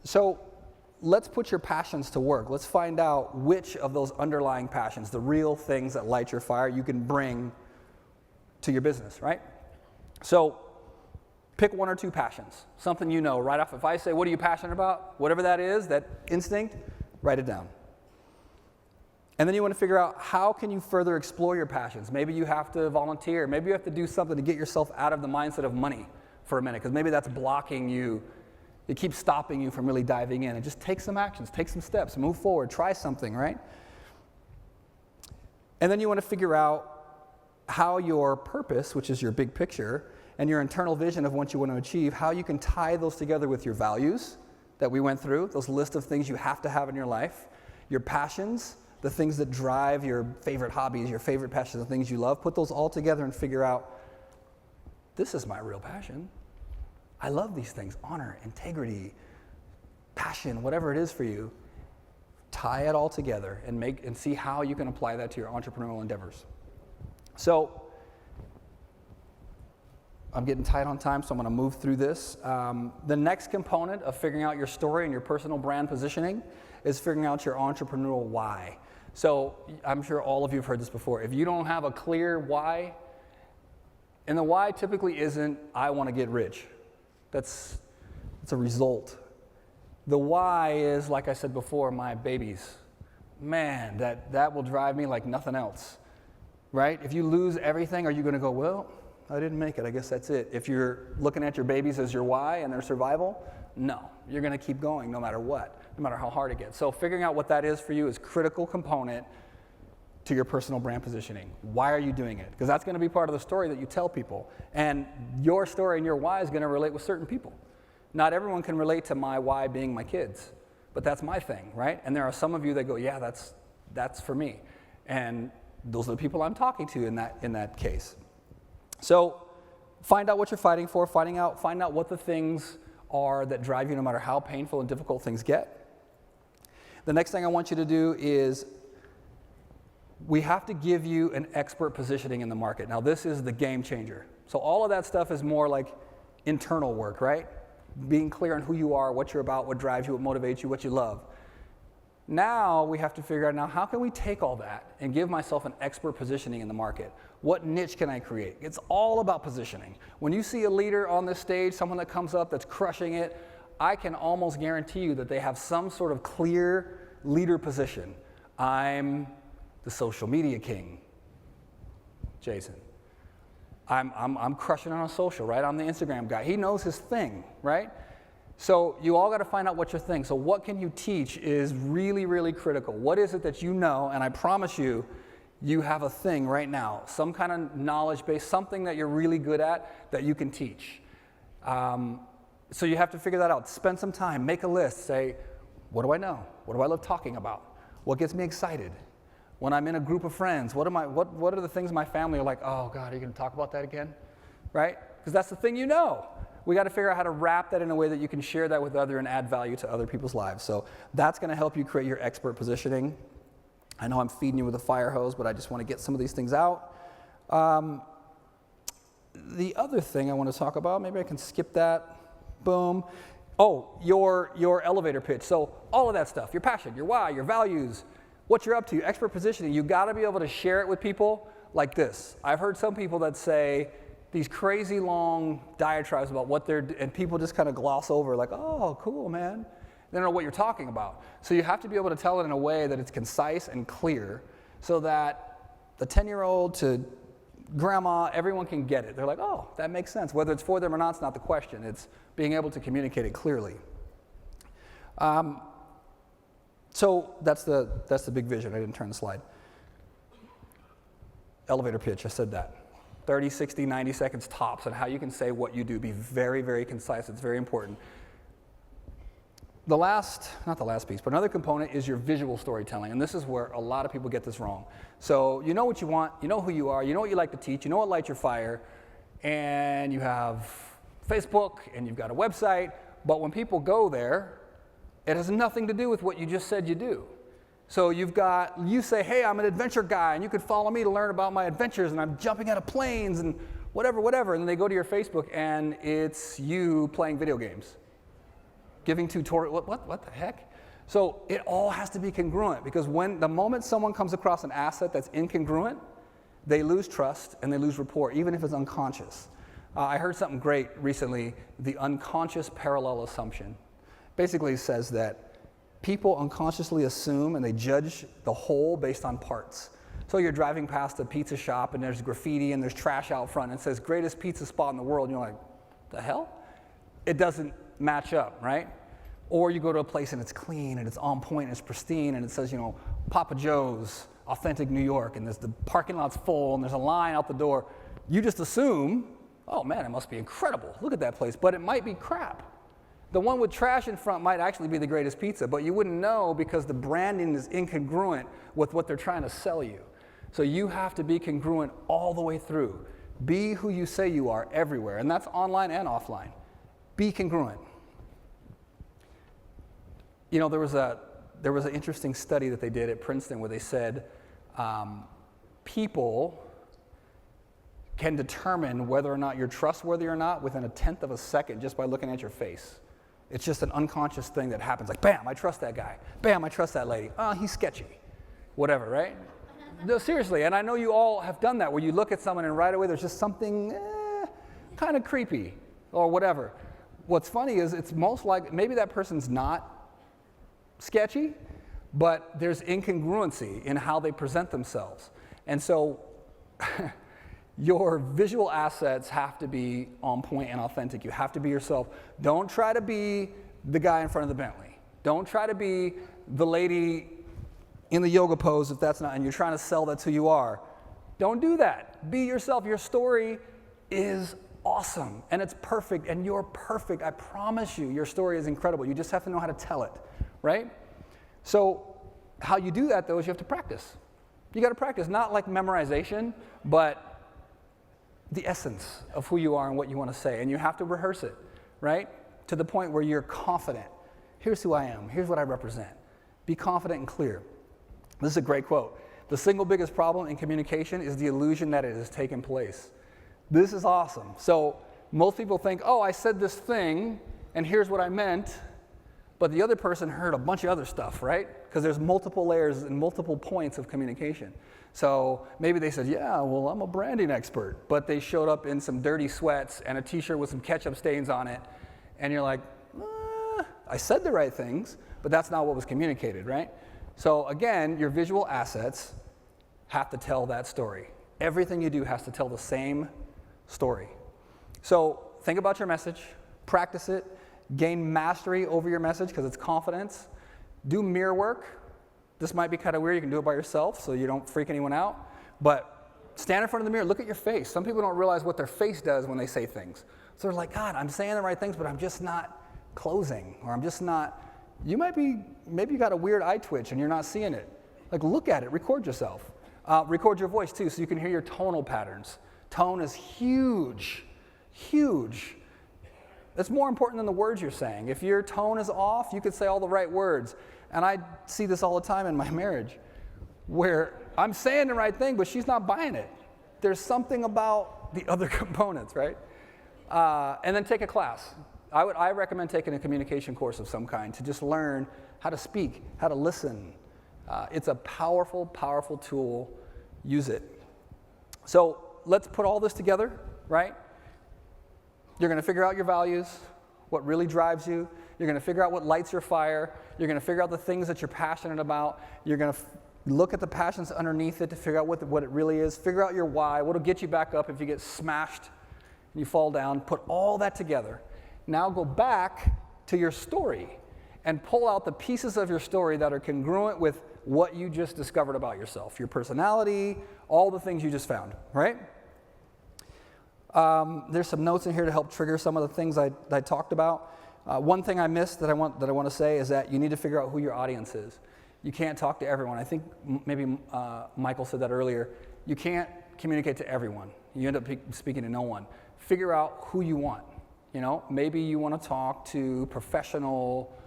So let's put your passions to work. Let's find out which of those underlying passions, the real things that light your fire, you can bring to your business, right? So pick one or two passions, something you know right off. If I say, what are you passionate about? Whatever that is, that instinct, write it down. And then you want to figure out how can you further explore your passions. Maybe you have to volunteer. Maybe you have to do something to get yourself out of the mindset of money for a minute, because maybe that's blocking you. It keeps stopping you from really diving in. And just take some actions, take some steps, move forward, try something, right? And then you want to figure out how your purpose, which is your big picture, and your internal vision of what you want to achieve, how you can tie those together with your values that we went through, those list of things you have to have in your life, your passions, the things that drive your favorite hobbies, your favorite passions, the things you love. Put those all together and figure out, this is my real passion. I love these things, honor, integrity, passion, whatever it is for you. Tie it all together and see how you can apply that to your entrepreneurial endeavors. So I'm getting tight on time, so I'm going to move through this. The next component of figuring out your story and your personal brand positioning is figuring out your entrepreneurial why. So I'm sure all of you have heard this before. If you don't have a clear why, and the why typically isn't, I want to get rich. That's a result. The why is, like I said before, my babies. Man, that will drive me like nothing else, right? If you lose everything, are you going to go, well, I didn't make it, I guess that's it. If you're looking at your babies as your why and their survival, no. You're going to keep going no matter what, no matter how hard it gets. So figuring out what that is for you is a critical component to your personal brand positioning. Why are you doing it? Because that's going to be part of the story that you tell people. And your story and your why is going to relate with certain people. Not everyone can relate to my why being my kids, but that's my thing, right? And there are some of you that go, yeah, that's for me. And those are the people I'm talking to in that case. So find out what you're fighting for, find out what the things are that drive you no matter how painful and difficult things get. The next thing I want you to do is we have to give you an expert positioning in the market. Now this is the game changer. So all of that stuff is more like internal work, right? Being clear on who you are, what you're about, what drives you, what motivates you, what you love. Now we have to figure out, how can we take all that and give myself an expert positioning in the market? What niche can I create? It's all about positioning. When you see a leader on this stage, someone that comes up that's crushing it, I can almost guarantee you that they have some sort of clear leader position. I'm the social media king, Jason. I'm crushing on social, right? I'm the Instagram guy. He knows his thing, right? So you all got to find out what your thing. So what can you teach is really, really critical. What is it that you know? And I promise you, you have a thing right now, some kind of knowledge base, something that you're really good at that you can teach. So you have to figure that out. Spend some time, make a list, say, what do I know? What do I love talking about? What gets me excited? When I'm in a group of friends, what are the things my family are like, oh God, are you going to talk about that again? Right? Because that's the thing you know. We got to figure out how to wrap that in a way that you can share that with others and add value to other people's lives. So that's going to help you create your expert positioning. I know I'm feeding you with a fire hose, but I just want to get some of these things out. The other thing I want to talk about, maybe I can skip that. Boom. Oh, your elevator pitch. So all of that stuff, your passion, your why, your values, what you're up to, expert positioning, you got to be able to share it with people like this. I've heard some people that say these crazy long diatribes about what and people just kind of gloss over like, oh, cool, man. They don't know what you're talking about. So you have to be able to tell it in a way that it's concise and clear so that the 10-year-old to grandma, everyone can get it. They're like, oh, that makes sense. Whether it's for them or not, it's not the question. It's being able to communicate it clearly. So that's the big vision. I didn't turn the slide. Elevator pitch, I said that. 30, 60, 90 seconds tops on how you can say what you do. Be very, very concise. It's very important. Not the last piece, but another component is your visual storytelling, and this is where a lot of people get this wrong. So you know what you want, you know who you are, you know what you like to teach, you know what lights your fire, and you have Facebook, and you've got a website, but when people go there, it has nothing to do with what you just said you do. So you say, hey, I'm an adventure guy, and you could follow me to learn about my adventures, and I'm jumping out of planes, and whatever, and then they go to your Facebook, and it's you playing video games. giving tutorial, what the heck? So it all has to be congruent, because the moment someone comes across an asset that's incongruent, they lose trust and they lose rapport, even if it's unconscious. I heard something great recently, the unconscious parallel assumption. Basically says that people unconsciously assume and they judge the whole based on parts. So you're driving past a pizza shop and there's graffiti and there's trash out front and it says greatest pizza spot in the world, and you're like, the hell? It doesn't match up, right? Or you go to a place and it's clean and it's on point and it's pristine and it says, Papa Joe's, authentic New York, and the parking lot's full and there's a line out the door. You just assume, oh man, it must be incredible. Look at that place, but it might be crap. The one with trash in front might actually be the greatest pizza, but you wouldn't know because the branding is incongruent with what they're trying to sell you. So you have to be congruent all the way through. Be who you say you are everywhere, and that's online and offline. Be congruent. There was an interesting study that they did at Princeton where they said people can determine whether or not you're trustworthy or not within 1/10 of a second just by looking at your face. It's just an unconscious thing that happens, like, bam, I trust that guy. Bam, I trust that lady. Oh, he's sketchy. Whatever, right? No, seriously, and I know you all have done that, where you look at someone and right away there's just something kind of creepy or whatever. What's funny is it's most likely, maybe that person's not sketchy, but there's incongruency in how they present themselves. And so your visual assets have to be on point and authentic. You have to be yourself. Don't try to be the guy in front of the Bentley. Don't try to be the lady in the yoga pose if that's not, and you're trying to sell that's who you are. Don't do that. Be yourself. Your story is awesome and it's perfect and you're perfect. I promise you, your story is incredible. You just have to know how to tell it, right? So how you do that though is you have to practice. You got to practice, not like memorization, but the essence of who you are and what you want to say, and you have to rehearse it, right? To the point where you're confident. Here's who I am. Here's what I represent. Be confident and clear. This is a great quote. The single biggest problem in communication is the illusion that it has taken place. This is awesome. So most people think, oh, I said this thing, and here's what I meant, but the other person heard a bunch of other stuff, right? Because there's multiple layers and multiple points of communication. So maybe they said, yeah, well, I'm a branding expert, but they showed up in some dirty sweats and a t-shirt with some ketchup stains on it, and you're like, I said the right things, but that's not what was communicated, right? So again, your visual assets have to tell that story. Everything you do has to tell the same story. So think about your message, practice it, gain mastery over your message because it's confidence. Do mirror work. This might be kind of weird. You can do it by yourself so you don't freak anyone out. But stand in front of the mirror, look at your face. Some people don't realize what their face does when they say things. So they're like, God, I'm saying the right things, but I'm just not closing, or I'm just not. Maybe you got a weird eye twitch and you're not seeing it. Like, look at it, record yourself. Record your voice too so you can hear your tonal patterns. Tone is huge, huge. It's more important than the words you're saying. If your tone is off, you could say all the right words. And I see this all the time in my marriage where I'm saying the right thing, but she's not buying it. There's something about the other components, right? And then take a class. I recommend taking a communication course of some kind to just learn how to speak, how to listen. It's a powerful, powerful tool. Use it. So let's put all this together, right? You're going to figure out your values, what really drives you. You're going to figure out what lights your fire. You're going to figure out the things that you're passionate about. You're going to look at the passions underneath it to figure out what it really is. Figure out your why, what will get you back up if you get smashed and you fall down. Put all that together. Now go back to your story and pull out the pieces of your story that are congruent with what you just discovered about yourself, your personality, all the things you just found, right? There's some notes in here to help trigger some of the things I talked about. One thing I missed that I want to say is that you need to figure out who your audience is. You can't talk to everyone. I think maybe Michael said that earlier. You can't communicate to everyone. You end up speaking to no one. Figure out who you want. You know, maybe you want to talk to professional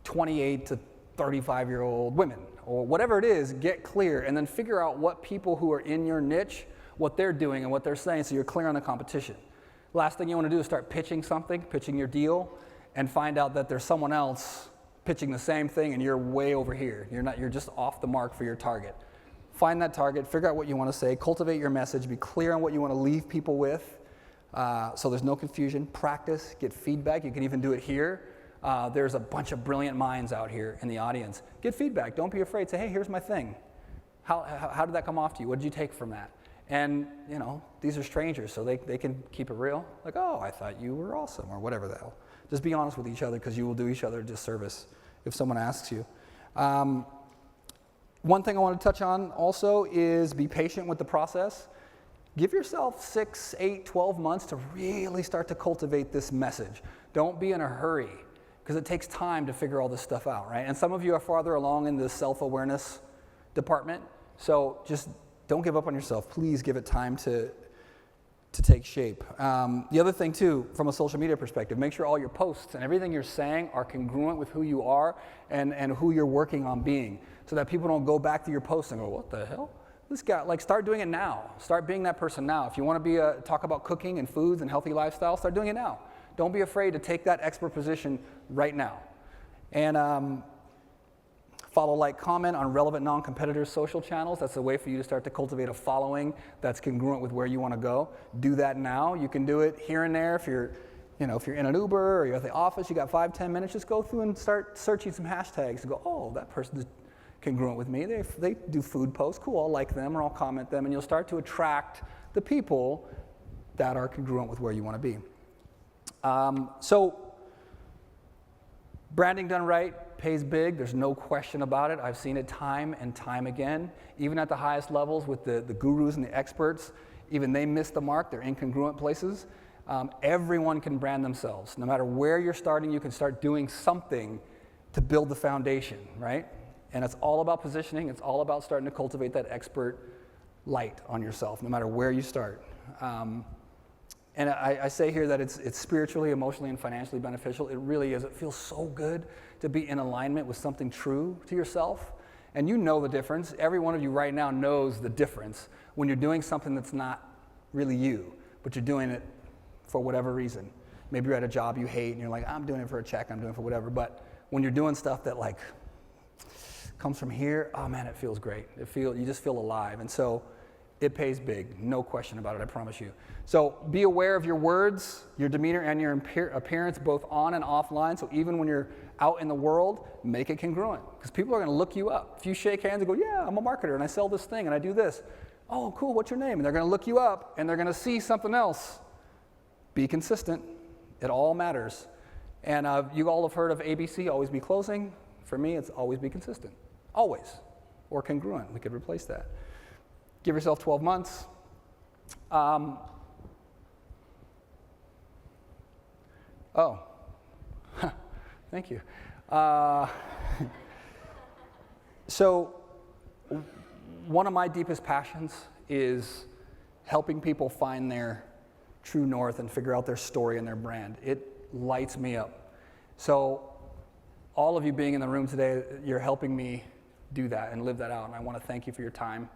28 to 35-year-old women, or whatever it is. Get clear, and then figure out what people who are in your niche, what they're doing and what they're saying, so you're clear on the competition. Last thing you want to do is start pitching something, pitching your deal, and find out that there's someone else pitching the same thing and you're way over here. You're just off the mark for your target. Find that target, figure out what you want to say, cultivate your message, be clear on what you want to leave people with, so there's no confusion. Practice, get feedback. You can even do it here. There's a bunch of brilliant minds out here in the audience. Get feedback. Don't be afraid. Say, hey, here's my thing. How did that come off to you? What did you take from that? And, these are strangers, so they can keep it real. Like, oh, I thought you were awesome, or whatever the hell. Just be honest with each other, because you will do each other a disservice if someone asks you. One thing I want to touch on also is be patient with the process. Give yourself 6, 8, 12 months to really start to cultivate this message. Don't be in a hurry, because it takes time to figure all this stuff out, right? And some of you are farther along in the self-awareness department, so just don't give up on yourself. Please give it time to take shape. The other thing too, from a social media perspective, make sure all your posts and everything you're saying are congruent with who you are and who you're working on being, so that people don't go back to your posts and go, what the hell? This guy, start doing it now. Start being that person now. If you want to talk about cooking and foods and healthy lifestyle, start doing it now. Don't be afraid to take that expert position right now. And follow, comment on relevant non-competitors' social channels. That's a way for you to start to cultivate a following that's congruent with where you want to go. Do that now. You can do it here and there. If you're in an Uber or you're at the office, you got 5, 10 minutes, just go through and start searching some hashtags and go, oh, that person is congruent with me. They do food posts. Cool, I'll like them or I'll comment them, and you'll start to attract the people that are congruent with where you want to be. So branding done right pays big. There's no question about it. I've seen it time and time again. Even at the highest levels with the gurus and the experts, even they miss the mark. They're incongruent places. Everyone can brand themselves. No matter where you're starting, you can start doing something to build the foundation, right? And it's all about positioning. It's all about starting to cultivate that expert light on yourself, no matter where you start. And I say here that it's spiritually, emotionally, and financially beneficial. It really is. It feels so good to be in alignment with something true to yourself. And you know the difference. Every one of you right now knows the difference when you're doing something that's not really you, but you're doing it for whatever reason. Maybe you're at a job you hate and you're like, I'm doing it for a check, I'm doing it for whatever. But when you're doing stuff that comes from here, oh man, it feels great. You just feel alive. And so it pays big, no question about it, I promise you. So be aware of your words, your demeanor, and your appearance, both on and offline. So even when you're out in the world, make it congruent, because people are going to look you up. If you shake hands and go, yeah, I'm a marketer and I sell this thing and I do this. Oh, cool, what's your name? And they're going to look you up and they're going to see something else. Be consistent. It all matters. And you all have heard of ABC, always be closing. For me, it's always be consistent. Always. Or congruent. We could replace that. Give yourself 12 months. Thank you. So one of my deepest passions is helping people find their true north and figure out their story and their brand. It lights me up. So all of you being in the room today, you're helping me do that and live that out, and I want to thank you for your time.